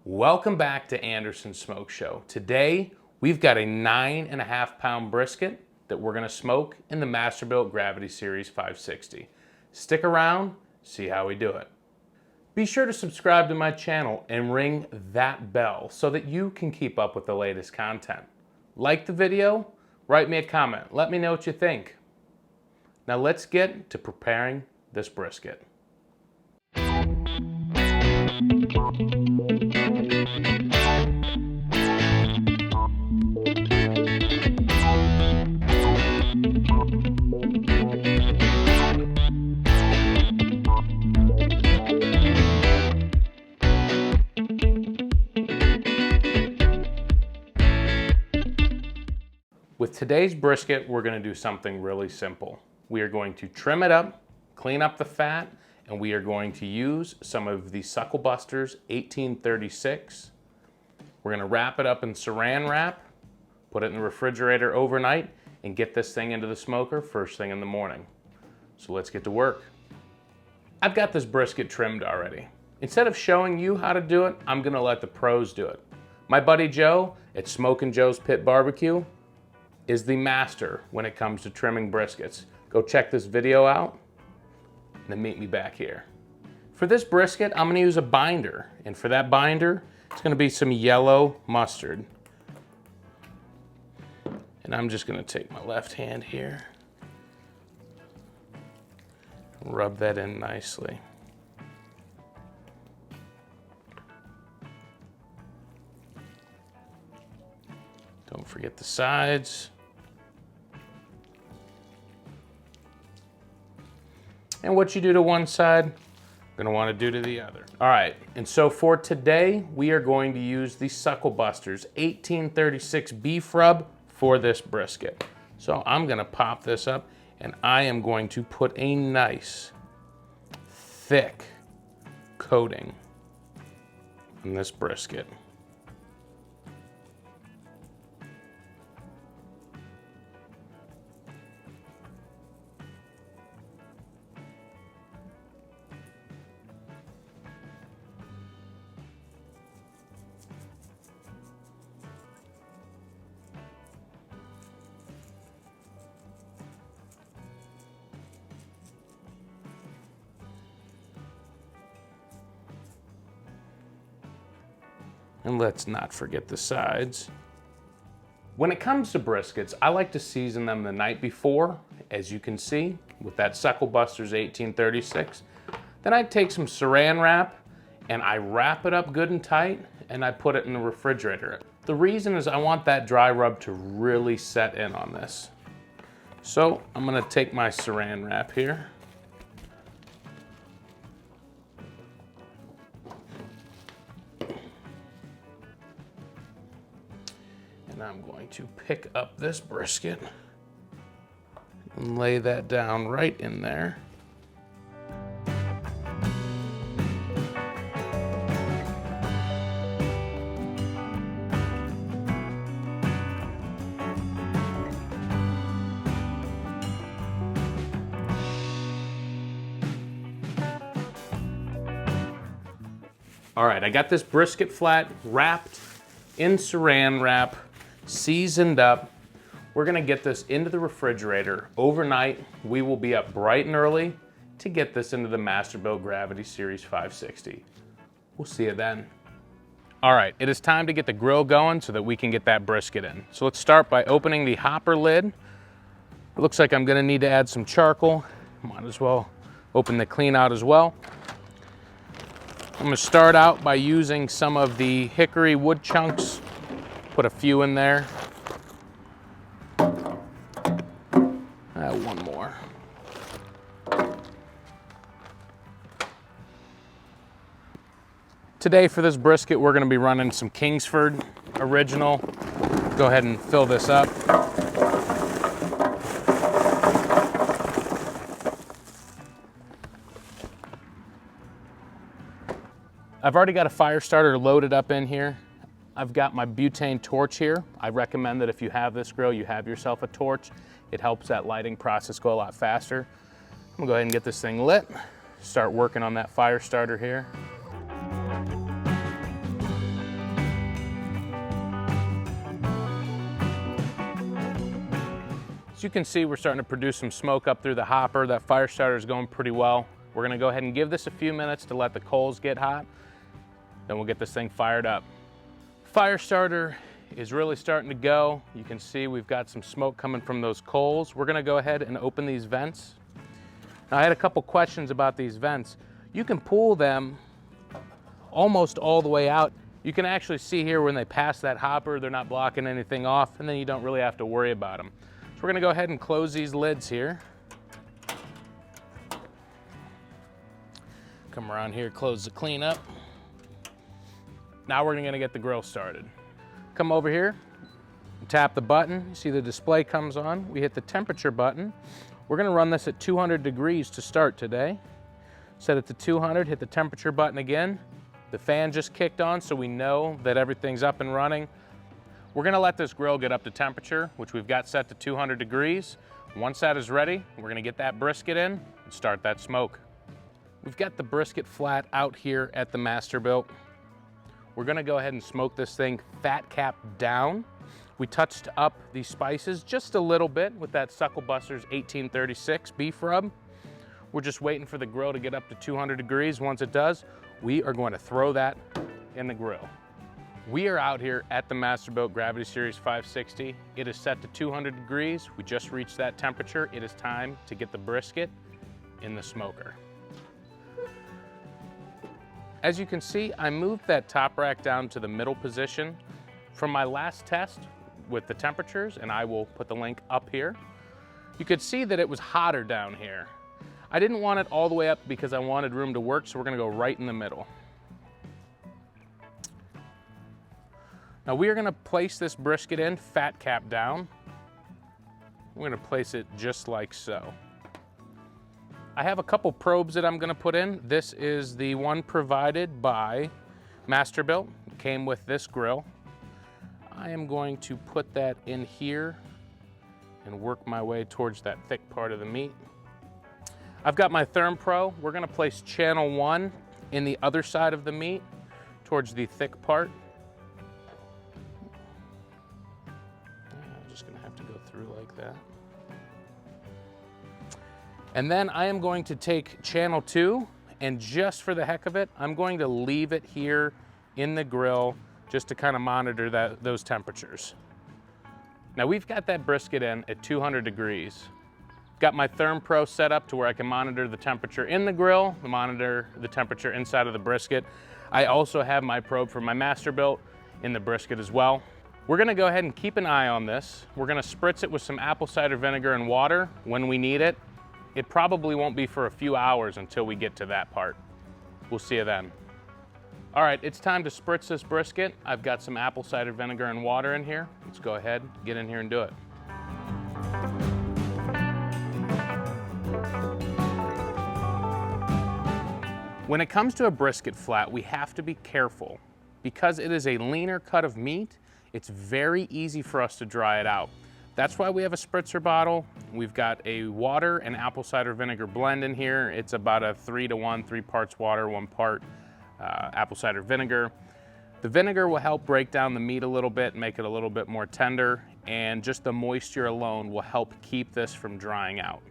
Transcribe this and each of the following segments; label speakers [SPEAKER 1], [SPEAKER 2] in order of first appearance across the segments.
[SPEAKER 1] Welcome back to Anderson's Smoke Show. Today, we've got a 9.5 pound brisket that we're gonna smoke in the Masterbuilt Gravity Series 560. Stick around, see how we do it. Be sure to subscribe to my channel and ring that bell so that you can keep up with the latest content. Like the video, write me a comment, let me know what you think. Now let's get to preparing this brisket. With today's brisket, we're going to do something really simple. We are going to trim it up, clean up the fat, and we are going to use some of the Sucklebusters 1836. We're going to wrap it up in saran wrap, put it in the refrigerator overnight, and get this thing into the smoker first thing in the morning. So let's get to work. I've got this brisket trimmed already. Instead of showing you how to do it, I'm going to let the pros do it. My buddy Joe at Smokin' Joe's Pit Barbecue is the master when it comes to trimming briskets. Go check this video out and then meet me back here. For this brisket, I'm gonna use a binder. And for that binder, it's gonna be some yellow mustard. And I'm just gonna take my left hand here, rub that in nicely. Don't forget the sides. And what you do to one side, you're gonna wanna do to the other. All right, and so for today, we are going to use the Sucklebusters 1836 beef rub for this brisket. So I'm gonna pop this up and I am going to put a nice, thick coating on this brisket. And let's not forget the sides. When it comes to briskets, I like to season them the night before, as you can see, with that Sucklebusters 1836. Then I take some saran wrap and I wrap it up good and tight and I put it in the refrigerator. The reason is I want that dry rub to really set in on this. So I'm gonna take my saran wrap here. And I'm going to pick up this brisket and lay that down right in there. All right, I got this brisket flat wrapped in saran wrap, seasoned up. We're gonna get this into the refrigerator overnight. We will be up bright and early to get this into the Masterbuilt Gravity Series 560. We'll see you then. All right, it is time to get the grill going so that we can get that brisket in. So let's start by opening the hopper lid. It looks like I'm gonna need to add some charcoal. Might as well open the clean out as well. I'm gonna start out by using some of the hickory wood chunks. Put a few in there. One more. Today for this brisket, we're gonna be running some Kingsford original. Go ahead and fill this up. I've already got a fire starter loaded up in here. I've got my butane torch here. I recommend that if you have this grill, you have yourself a torch. It helps that lighting process go a lot faster. I'm gonna go ahead and get this thing lit, start working on that fire starter here. you can see, we're starting to produce some smoke up through the hopper. That fire starter is going pretty well. We're gonna go ahead and give this a few minutes to let the coals get hot. Then we'll get this thing fired up. Fire starter is really starting to go. You can see we've got some smoke coming from those coals. We're gonna go ahead and open these vents. Now, I had a couple questions about these vents. You can pull them almost all the way out. You can actually see here when they pass that hopper, they're not blocking anything off, and then you don't really have to worry about them. So we're gonna go ahead and close these lids here. Come around here, close the cleanup. Now we're gonna get the grill started. Come over here, tap the button. You see the display comes on. We hit the temperature button. We're gonna run this at 200 degrees to start today. Set it to 200, hit the temperature button again. The fan just kicked on, so we know that everything's up and running. We're gonna let this grill get up to temperature, which we've got set to 200 degrees. Once that is ready, we're gonna get that brisket in and start that smoke. We've got the brisket flat out here at the Masterbuilt. We're gonna go ahead and smoke this thing fat cap down. We touched up the spices just a little bit with that Sucklebusters 1836 beef rub. We're just waiting for the grill to get up to 200 degrees. Once it does, we are going to throw that in the grill. We are out here at the Masterbuilt Gravity Series 560. It is set to 200 degrees. We just reached that temperature. It is time to get the brisket in the smoker. As you can see, I moved that top rack down to the middle position. From my last test with the temperatures, and I will put the link up here, you could see that it was hotter down here. I didn't want it all the way up because I wanted room to work, so we're gonna go right in the middle. Now we are gonna place this brisket in, fat cap down. We're gonna place it just like so. I have a couple probes that I'm gonna put in. This is the one provided by Masterbuilt. It came with this grill. I am going to put that in here and work my way towards that thick part of the meat. I've got my Therm Pro. We're gonna place channel 1 in the other side of the meat towards the thick part. I'm just gonna have to go through like that. And then I am going to take channel 2, and just for the heck of it, I'm going to leave it here in the grill just to kind of monitor those temperatures. Now we've got that brisket in at 200 degrees. Got my Therm Pro set up to where I can monitor the temperature in the grill, monitor the temperature inside of the brisket. I also have my probe for my Masterbuilt in the brisket as well. We're gonna go ahead and keep an eye on this. We're gonna spritz it with some apple cider vinegar and water when we need it. It probably won't be for a few hours until we get to that part. We'll see you then. All right, it's time to spritz this brisket. I've got some apple cider vinegar and water in here. Let's go ahead, get in here and do it. When it comes to a brisket flat, we have to be careful. Because it is a leaner cut of meat, it's very easy for us to dry it out. That's why we have a spritzer bottle. We've got a water and apple cider vinegar blend in here. It's about a 3-to-1, 3 parts water, 1 part apple cider vinegar. The vinegar will help break down the meat a little bit, make it a little bit more tender, and just the moisture alone will help keep this from drying out.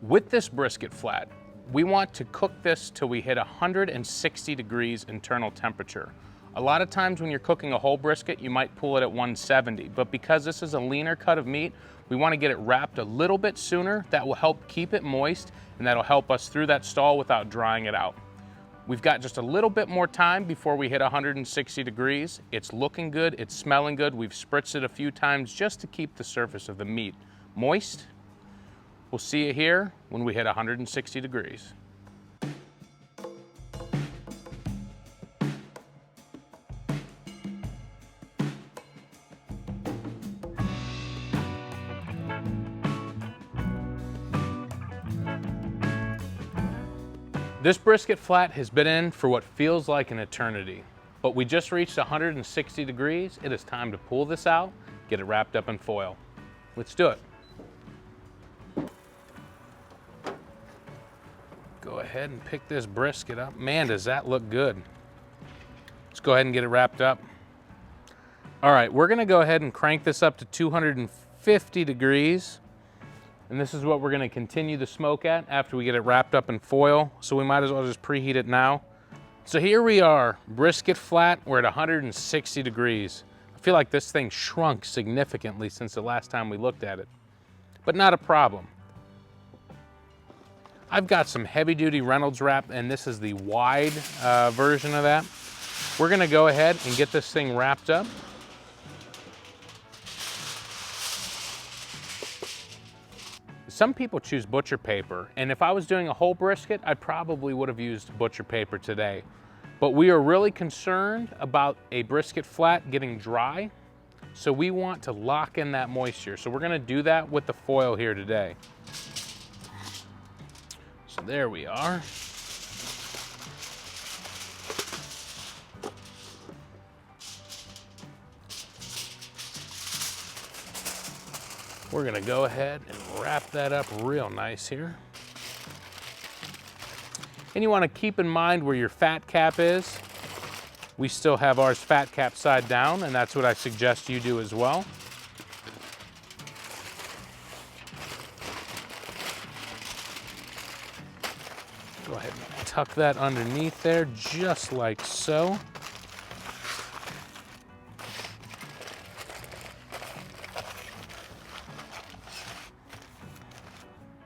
[SPEAKER 1] With this brisket flat, we want to cook this till we hit 160 degrees internal temperature. A lot of times when you're cooking a whole brisket, you might pull it at 170, but because this is a leaner cut of meat, we want to get it wrapped a little bit sooner. That will help keep it moist, and that'll help us through that stall without drying it out. We've got just a little bit more time before we hit 160 degrees. It's looking good, it's smelling good. We've spritzed it a few times just to keep the surface of the meat moist. We'll see you here when we hit 160 degrees. This brisket flat has been in for what feels like an eternity, but we just reached 160 degrees. It is time to pull this out, get it wrapped up in foil. Let's do it. Go ahead and pick this brisket up. Man, does that look good. Let's go ahead and get it wrapped up. All right, we're gonna go ahead and crank this up to 250 degrees. And this is what we're gonna continue the smoke at after we get it wrapped up in foil. So we might as well just preheat it now. So here we are, brisket flat, we're at 160 degrees. I feel like this thing shrunk significantly since the last time we looked at it, but not a problem. I've got some heavy duty Reynolds wrap, and this is the wide version of that. We're gonna go ahead and get this thing wrapped up. Some people choose butcher paper, and if I was doing a whole brisket, I probably would have used butcher paper today. But we are really concerned about a brisket flat getting dry, so we want to lock in that moisture. So we're gonna do that with the foil here today. So there we are. We're gonna go ahead and wrap that up real nice here. And you wanna keep in mind where your fat cap is. We still have ours fat cap side down, and that's what I suggest you do as well. Go ahead and tuck that underneath there, just like so.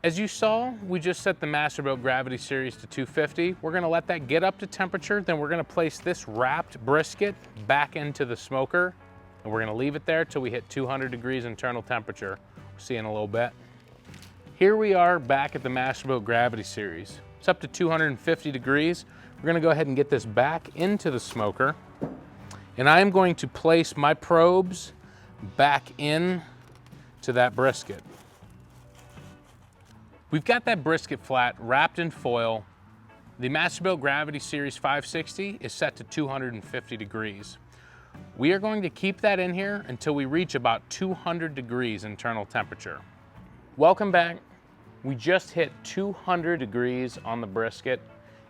[SPEAKER 1] As you saw, we just set the Masterbuilt Gravity Series to 250. We're gonna let that get up to temperature, then we're gonna place this wrapped brisket back into the smoker, and we're gonna leave it there till we hit 200 degrees internal temperature. We'll see in a little bit. Here we are back at the Masterbuilt Gravity Series. It's up to 250 degrees. We're gonna go ahead and get this back into the smoker, and I am going to place my probes back in to that brisket. We've got that brisket flat wrapped in foil. The Masterbuilt Gravity Series 560 is set to 250 degrees. We are going to keep that in here until we reach about 200 degrees internal temperature. Welcome back. We just hit 200 degrees on the brisket.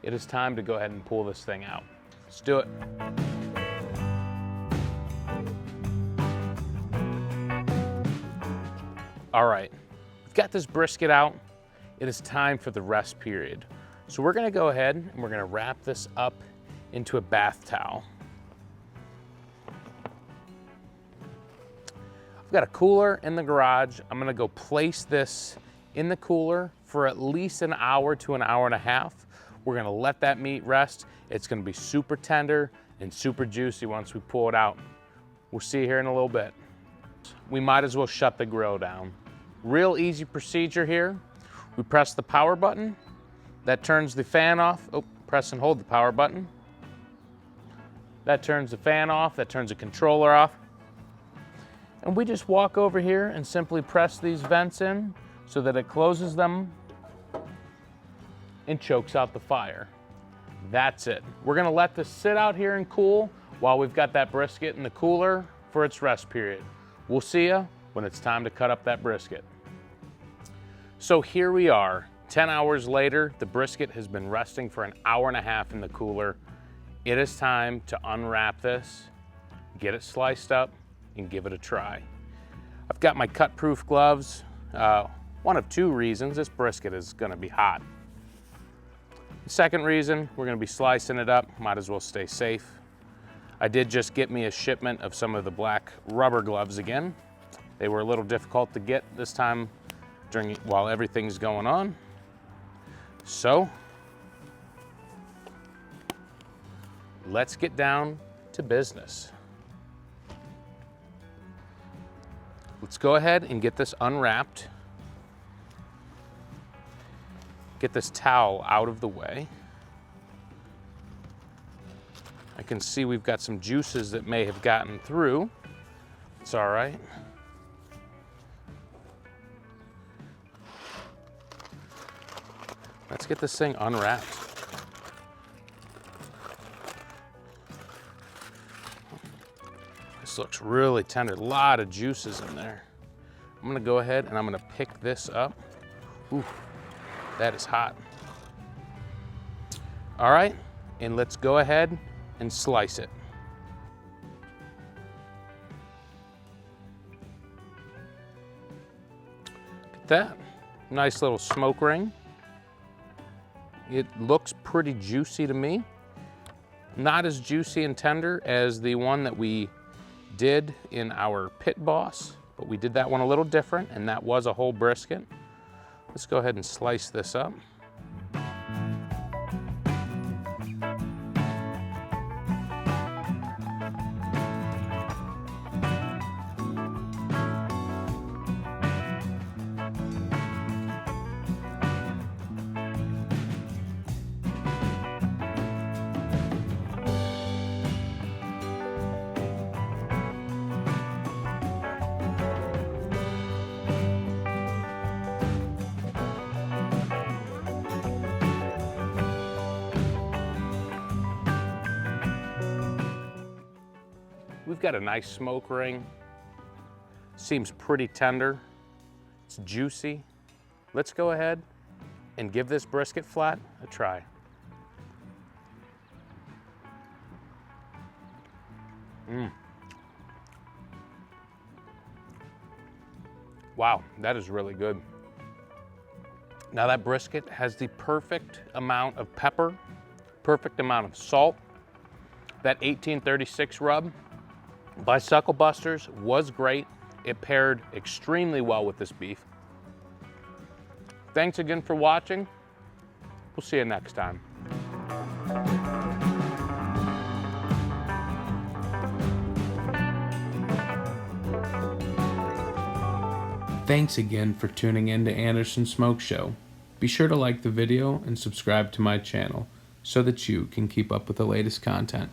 [SPEAKER 1] It is time to go ahead and pull this thing out. Let's do it. All right, we've got this brisket out. It is time for the rest period. So we're gonna go ahead and we're gonna wrap this up into a bath towel. I've got a cooler in the garage. I'm gonna go place this in the cooler for at least an hour to an hour and a half. We're gonna let that meat rest. It's gonna be super tender and super juicy once we pull it out. We'll see you here in a little bit. We might as well shut the grill down. Real easy procedure here. We press the power button, that turns the fan off. Oh, press and hold the power button. That turns the fan off, that turns the controller off. And we just walk over here and simply press these vents in so that it closes them and chokes out the fire. That's it. We're gonna let this sit out here and cool while we've got that brisket in the cooler for its rest period. We'll see you when it's time to cut up that brisket. So here we are, 10 hours later. The brisket has been resting for an hour and a half in the cooler. It is time to unwrap this, get it sliced up, and give it a try. I've got my cut-proof gloves. One of two reasons: this brisket is gonna be hot. The second reason, we're gonna be slicing it up, might as well stay safe. I did just get me a shipment of some of the black rubber gloves again. They were a little difficult to get this time while everything's going on. So, let's get down to business. Let's go ahead and get this unwrapped. Get this towel out of the way. I can see we've got some juices that may have gotten through. It's all right. Let's get this thing unwrapped. This looks really tender, a lot of juices in there. I'm gonna go ahead and I'm gonna pick this up. Ooh, that is hot. All right, and let's go ahead and slice it. Look at that. Nice little smoke ring. It looks pretty juicy to me. Not as juicy and tender as the one that we did in our Pit Boss, but we did that one a little different, and that was a whole brisket. Let's go ahead and slice this up. We've got a nice smoke ring. Seems pretty tender. It's juicy. Let's go ahead and give this brisket flat a try. Wow, that is really good. Now that brisket has the perfect amount of pepper, perfect amount of salt. That 1836 rub by Sucklebusters was great. It paired extremely well with this beef. Thanks again for watching. We'll see you next time. Thanks again for tuning in to Anderson Smoke Show. Be sure to like the video and subscribe to my channel so that you can keep up with the latest content.